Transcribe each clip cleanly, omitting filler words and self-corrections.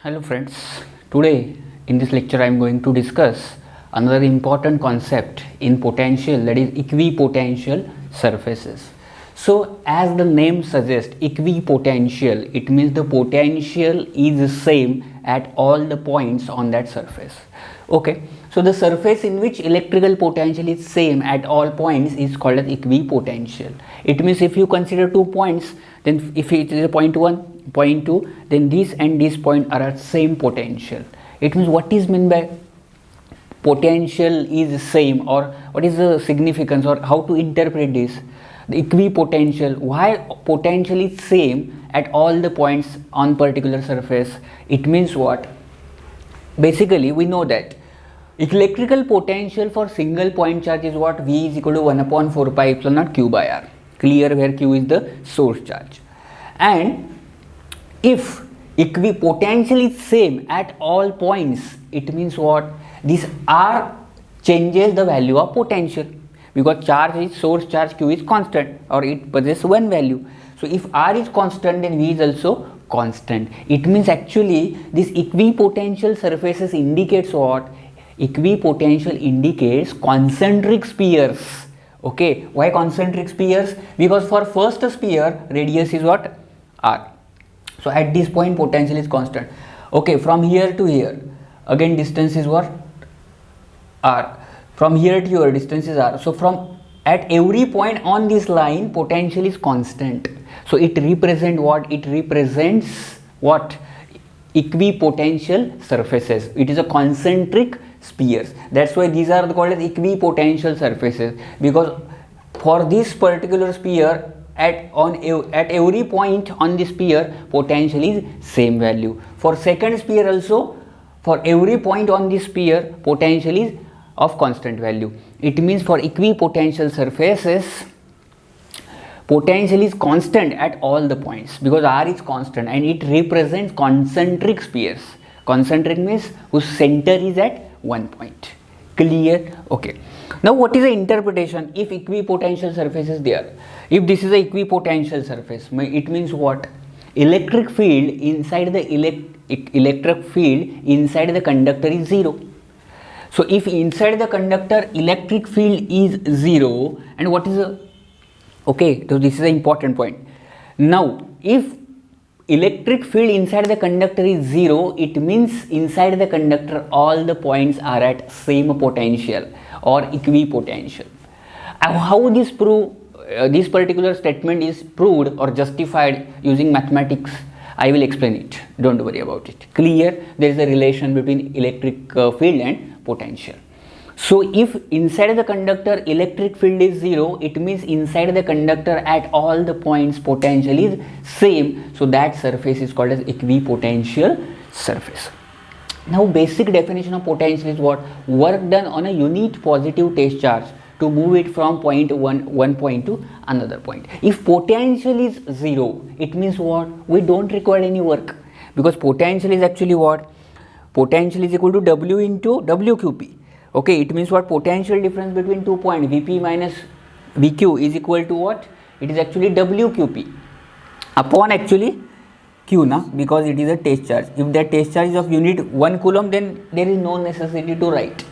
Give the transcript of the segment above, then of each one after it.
Hello friends, today in this lecture I am going to discuss another important concept in potential, that is equipotential surfaces. So as the name suggests, equipotential, it means the potential is same at all the points on that surface. Okay, so the surface in which electrical potential is same at all points is called as equipotential. It means if you consider 2 points, then if it is a point 1, point 2, then this and this point are at same potential. It means what is meant by potential is same, or what is the significance, or how to interpret this? The equipotential, why potential is same at all the points on particular surface? It means what? Basically we know that electrical potential for single point charge is what? V is equal to 1 upon 4 pi epsilon naught q by r, clear, where q is the source charge. And if equipotential is same at all points, it means what? This r changes the value of potential, because charge is source charge, q is constant, or it possesses one value. So if r is constant, then v is also constant. It means actually this equipotential surfaces indicates what? Equipotential indicates concentric spheres. Okay, why concentric spheres? Because for first sphere radius is what? R. So at this point potential is constant. Okay, from here to here again distance is what? R. From here to here distance is r. So from at every point on this line potential is constant. So it represents what? It represents what? Equipotential surfaces. It is a concentric spheres. That's why these are called as equipotential surfaces, because for this particular sphere at every point on the sphere potential is same value. For second sphere also, for every point on the sphere potential is of constant value. It means for equipotential surfaces potential is constant at all the points, because r is constant, and it represents concentric spheres. Concentric means whose center is at one point. Clear? Okay. Now what is the interpretation if equipotential surface is there? If this is a equipotential surface, it means what? Electric field inside the electric field inside the conductor is 0. So if inside the conductor electric field is 0, and what is the, okay, so this is an important point. Now if electric field inside the conductor is 0, it means inside the conductor all the points are at same potential or equipotential. How this prove, this particular statement is proved or justified using mathematics, I will explain it, don't worry about it. Clear? There is a relation between electric field and potential. So if inside the conductor electric field is 0, it means inside the conductor at all the points potential is same. So that surface is called as equipotential surface. Now basic definition of potential is what? Work done on a unit positive test charge to move it from one point to another point. If potential is 0, it means what? We don't require any work, because potential is actually what? Potential is equal to W into WQP. Okay, it means what? Potential difference between 2 points Vp minus Vq is equal to what? It is actually WQP upon actually Q na, because it is a test charge. If that test charge is of unit 1 coulomb, then there is no necessity to write.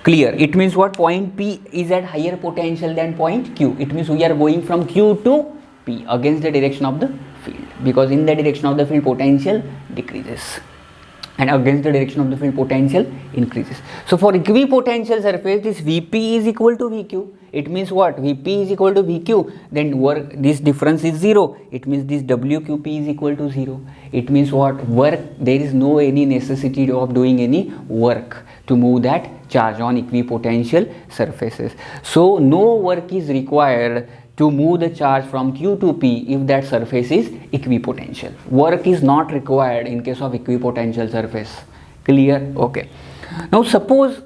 Clear? It means what? Point P is at higher potential than point Q. It means we are going from Q to P against the direction of the field, because in the direction of the field potential decreases, and against the direction of the field potential increases. So for equipotential surface, this Vp is equal to Vq. It means what? Vp is equal to Vq, then work, this difference is 0. It means this WQP is equal to 0. It means what? Work, there is no any necessity of doing any work to move that charge on equipotential surfaces. So no work is required to move the charge from Q to P if that surface is equipotential. Work is not required in case of equipotential surface. Clear? Okay. Now suppose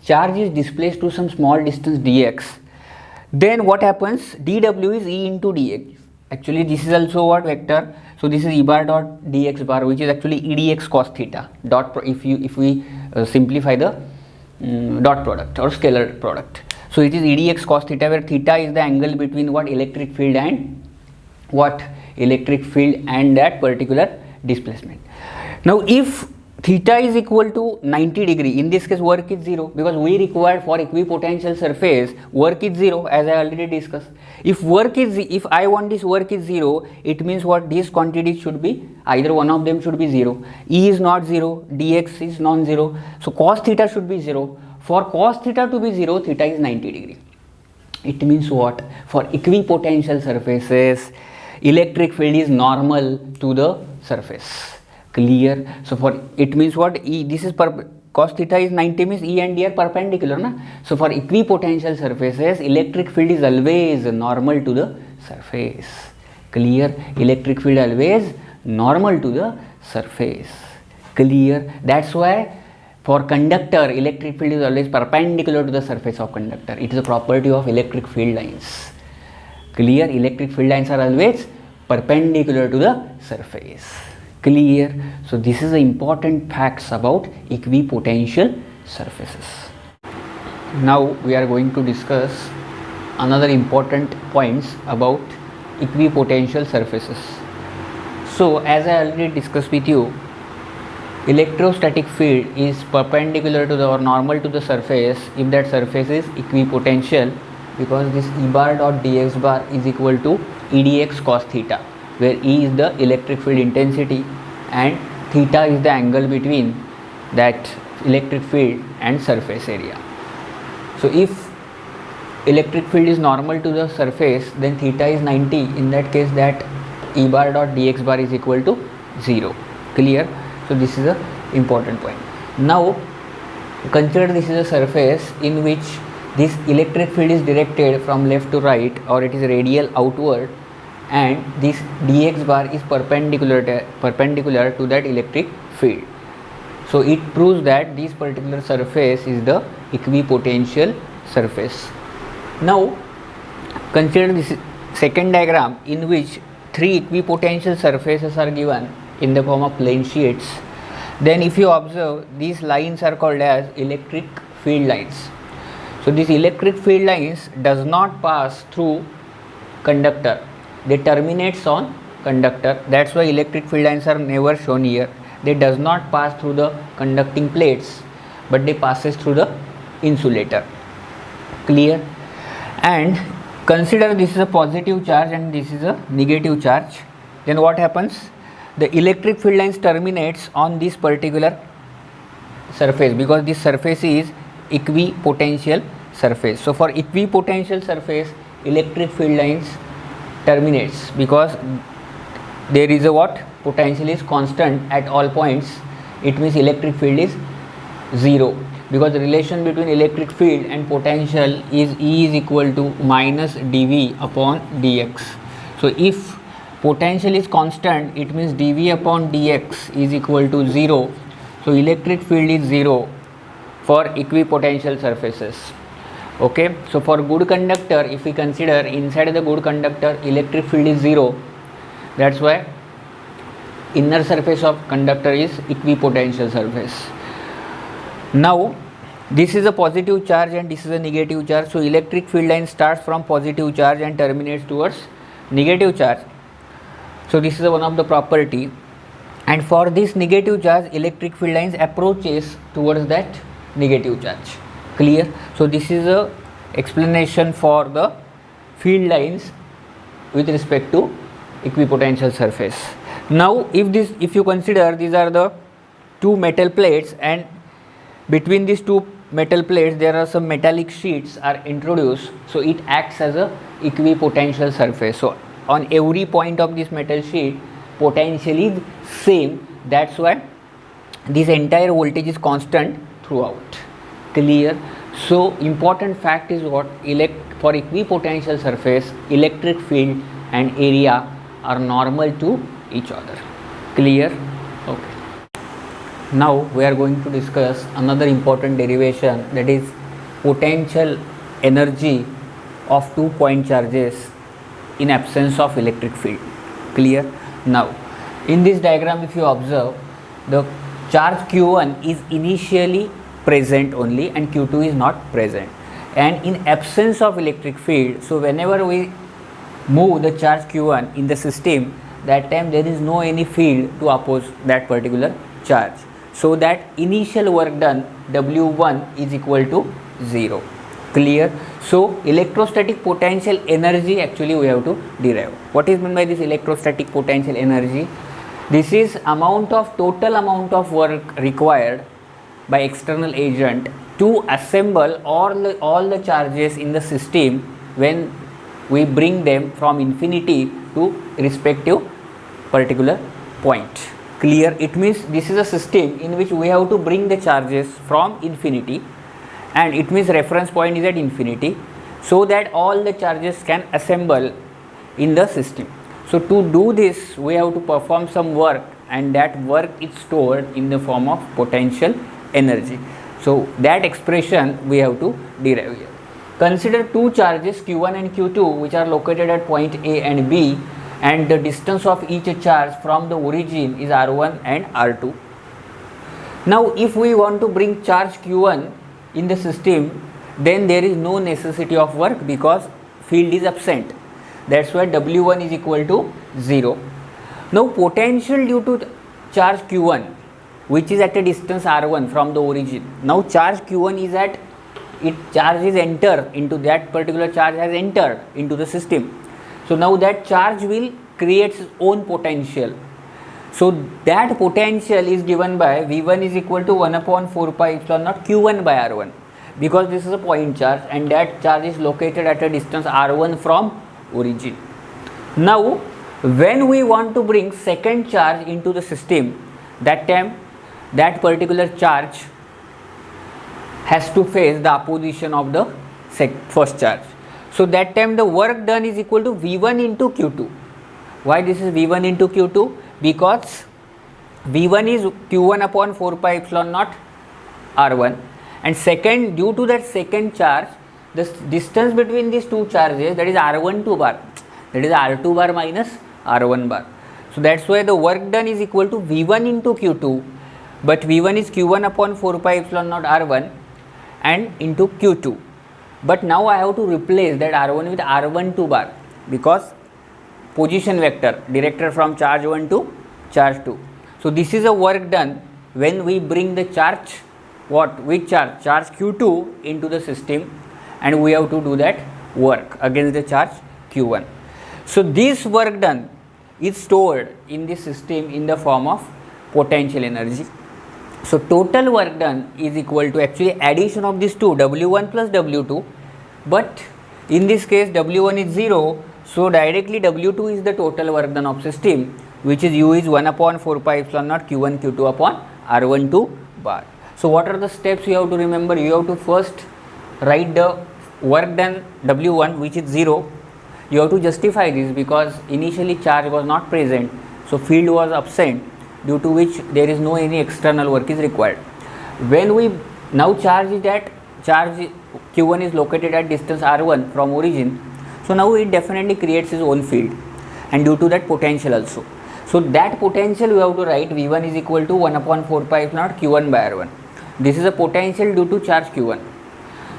charge is displaced to some small distance dx, then what happens? dw is E into dx. Actually this is also what? Vector. So this is E bar dot dx bar, which is actually E dx cos theta dot, if we simplify the dot product or scalar product. So it is E dx cos theta, where theta is the angle between what? Electric field and what? Electric field and that particular displacement. Now if theta is equal to 90 degree, in this case work is 0, because we required for equipotential surface work is 0, as I already discussed. If I want this work is 0, it means what, these quantities should be, either one of them should be 0. E is not 0, dx is non-zero, so cos theta should be 0. For cos theta to be 0, theta is 90 degree. It means what, for equipotential surfaces electric field is normal to the surface. Clear? So for it means what, E, this is cos theta is 90 means E and D are perpendicular, na? So for equipotential surfaces electric field is always normal to the surface. Clear? Electric field always normal to the surface. Clear? That's why for conductor electric field is always perpendicular to the surface of conductor. It is a property of electric field lines. Clear? Electric field lines are always perpendicular to the surface. Clear? So this is the important facts about equipotential surfaces. Now we are going to discuss another important points about equipotential surfaces. So as I already discussed with you, electrostatic field is perpendicular to the or normal to the surface if that surface is equipotential, because this E bar dot dx bar is equal to E dx cos theta, where E is the electric field intensity and theta is the angle between that electric field and surface area. So if electric field is normal to the surface, then theta is 90. In that case, that E bar dot dx bar is equal to 0. Clear? So this is a important point. Now consider this is a surface in which this electric field is directed from left to right, or it is radial outward, and this dx bar is perpendicular to that electric field. So it proves that this particular surface is the equipotential surface. Now consider this second diagram in which three equipotential surfaces are given in the form of plane sheets. Then if you observe, these lines are called as electric field lines. So these electric field lines does not pass through conductor, they terminates on conductor. That's why electric field lines are never shown here. They does not pass through the conducting plates, but they passes through the insulator. Clear? And consider this is a positive charge and this is a negative charge. Then what happens? The electric field lines terminates on this particular surface, because this surface is equipotential surface. So for equipotential surface electric field lines terminates, because there is a what, potential is constant at all points. It means electric field is 0, because the relation between electric field and potential is E is equal to minus dV upon dx. So if potential is constant, it means dV upon dx is equal to 0. So electric field is 0 for equipotential surfaces. Okay, so for good conductor, if we consider inside the good conductor electric field is 0, that's why inner surface of conductor is equipotential surface. Now this is a positive charge and this is a negative charge. So electric field line starts from positive charge and terminates towards negative charge. So this is one of the property, and for this negative charge electric field lines approaches towards that negative charge. Clear? So this is a explanation for the field lines with respect to equipotential surface. Now if you consider these are the two metal plates, and between these two metal plates there are some metallic sheets are introduced, so it acts as a equipotential surface. So on every point of this metal sheet potential is same, that's why this entire voltage is constant throughout. Clear? So important fact is what, for equipotential surface electric field and area are normal to each other. Clear? Okay. Now we are going to discuss another important derivation, that is potential energy of 2 point charges in absence of electric field. Clear? Now in this diagram if you observe, the charge q1 is initially present only and q2 is not present, and in absence of electric field, so whenever we move the charge q1 in the system, that time there is no any field to oppose that particular charge, so that initial work done W1 is equal to 0. Clear? So electrostatic potential energy actually we have to derive. What is meant by this electrostatic potential energy? This is total amount of work required by external agent to assemble all the charges in the system when we bring them from infinity to respective particular point. Clear? It means this is a system in which we have to bring the charges from infinity, and it means reference point is at infinity, so that all the charges can assemble in the system. So to do this we have to perform some work, and that work is stored in the form of potential energy. So that expression we have to derive here. Consider two charges Q1 and Q2 which are located at point A and B, and the distance of each charge from the origin is R1 and R2. Now if we want to bring charge Q1 in the system, then there is no necessity of work because field is absent. That's why W1 is equal to 0. Now potential due to charge Q1, which is at a distance R1 from the origin. Now charge Q1 is at, charge is entered into that particular charge has entered into the system. So now that charge will create its own potential. So that potential is given by V1 is equal to 1 upon 4 pi epsilon naught Q1 by R1, because this is a point charge and that charge is located at a distance R1 from origin. Now when we want to bring second charge into the system, that time that particular charge has to face the opposition of the first charge. So that time the work done is equal to V1 into Q2. Why this is V1 into Q2? Because V1 is Q1 upon 4 pi epsilon naught R1, and second, due to that second charge, the distance between these two charges, that is R12 bar, that is R2 bar minus R1 bar. So that's why the work done is equal to V1 into Q2, but V1 is Q1 upon 4 pi epsilon naught R1 and into Q2. But now I have to replace that R1 with R12 bar, because position vector directed from charge 1 to charge 2. So this is a work done when we bring the charge, which charge? Charge Q2 into the system, and we have to do that work against the charge Q1. So this work done is stored in the system in the form of potential energy. So total work done is equal to actually addition of these two, W1 plus W2, but in this case W1 is 0, so directly W2 is the total work done of system, which is U is 1 upon 4 pi epsilon naught Q1 Q2 upon R12 bar. So what are the steps you have to remember? You have to first write the work done W1, which is 0. You have to justify this because initially charge was not present, so field was absent, due to which there is no any external work is required. When we now charge Q1 is located at distance R1 from origin, so now it definitely creates its own field, and due to that potential also. So that potential we have to write V1 is equal to 1 upon 4 pi epsilon naught Q1 by R1. This is a potential due to charge Q1.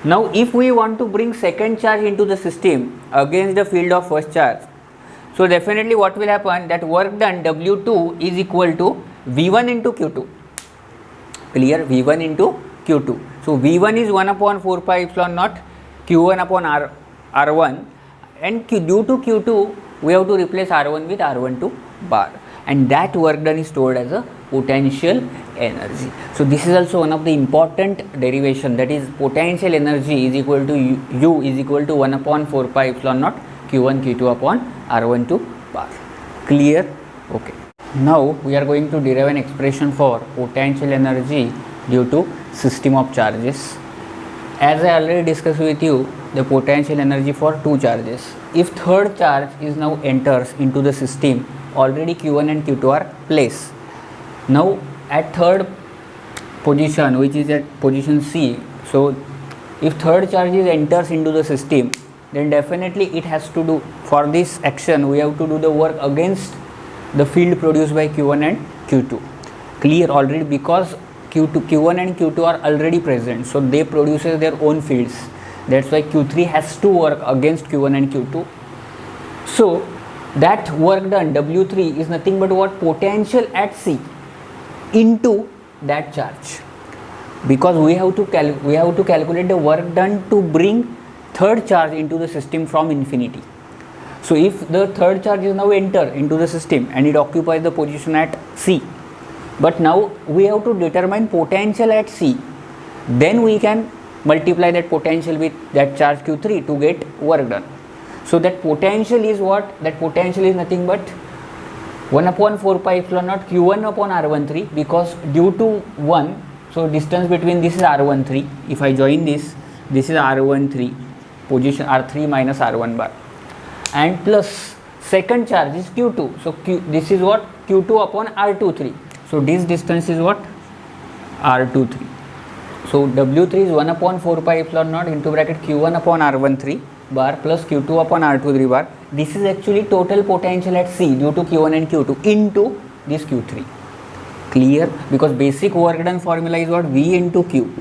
Now if we want to bring second charge into the system against the field of first charge, so definitely what will happen, that work done W2 is equal to V1 into Q2. Clear? V1 into Q2. So V1 is 1 upon 4 pi epsilon naught Q1 upon R1, and due to Q2 we have to replace R1 with R12 bar, and that work done is stored as a potential energy. So this is also one of the important derivation, that is potential energy is equal to U is equal to 1 upon 4 pi epsilon naught Q1 Q2 upon R12 bar. Clear? Okay. Now we are going to derive an expression for potential energy due to system of charges. As I already discussed with you, the potential energy for two charges. If third charge is now enters into the system, already Q1 and Q2 are placed. Now at third position, which is at position C, so if third charge is enters into the system, then definitely it has to do, for this action we have to do the work against the field produced by Q1 and Q2. Clear? Already, because Q1 and Q2 are already present, so they produces their own fields. That's why Q3 has to work against Q1 and Q2. So that work done W3 is nothing but what? Potential at C. into that charge, because we have to calculate the work done to bring third charge into the system from infinity. So if the third charge is now enter into the system and it occupies the position at C, but now we have to determine potential at C, then we can multiply that potential with that charge Q3 to get work done. So that potential is what? That potential is nothing but 1 upon 4 pi epsilon naught Q1 upon R13, because due to 1, so distance between this is R13. If I join this is R13, position R3 minus R1 bar, and plus second charge is Q2. So this is what? Q2 upon R23. So this distance is what? R23. So W3 is 1 upon 4 pi epsilon naught into bracket Q1 upon R13 bar plus Q2 upon R23 bar. This is actually total potential at C due to Q1 and Q2 into this Q3. Clear? Because basic work done formula is what? V into Q.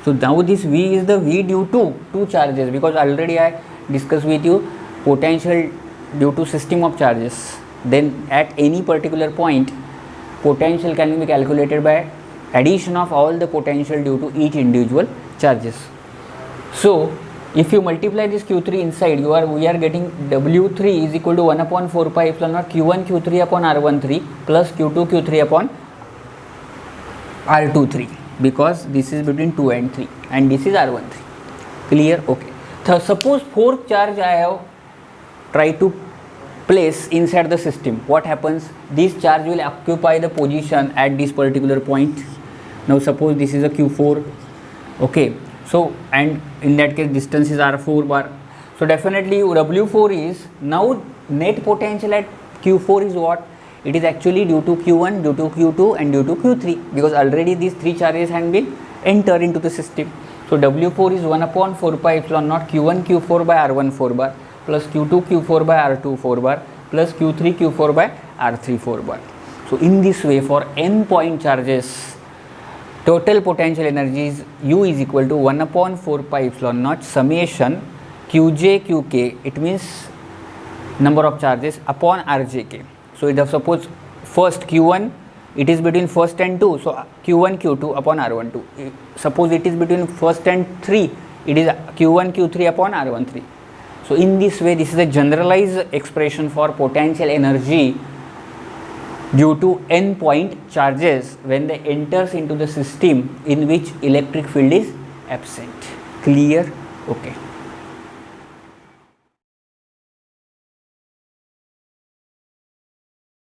So now this V is the V due to two charges, because already I discussed with you potential due to system of charges. Then at any particular point, potential can be calculated by addition of all the potential due to each individual charges. So if you multiply this Q3 inside, we are getting W3 is equal to 1 upon 4 pi epsilon naught Q1 Q3 upon R13 plus Q2 Q3 upon R23, because this is between 2 and 3 and this is R13. Clear? Okay. So suppose fourth charge I have tried to place inside the system. What happens? This charge will occupy the position at this particular point. Now suppose this is a Q4. Okay. So, and in that case distance is R4 bar. So definitely W4 is now net potential at Q4 is what? It is actually due to Q1, due to Q2 and due to Q3, because already these three charges have been entered into the system. So W4 is 1 upon 4 pi epsilon naught Q1 Q4 by R1 4 bar plus Q2 Q4 by R2 4 bar plus Q3 Q4 by R3 4 bar. So in this way, for n point charges, total potential energy is U is equal to 1 upon 4 pi epsilon naught summation Qj Qk, it means number of charges, upon Rjk. So if suppose first Q1, it is between first and 2, so Q1 Q2 upon R12. Suppose it is between first and 3, it is Q1 Q3 upon R13. So in this way, this is a generalized expression for potential energy due to n point charges when they enters into the system in which electric field is absent. Clear? Okay.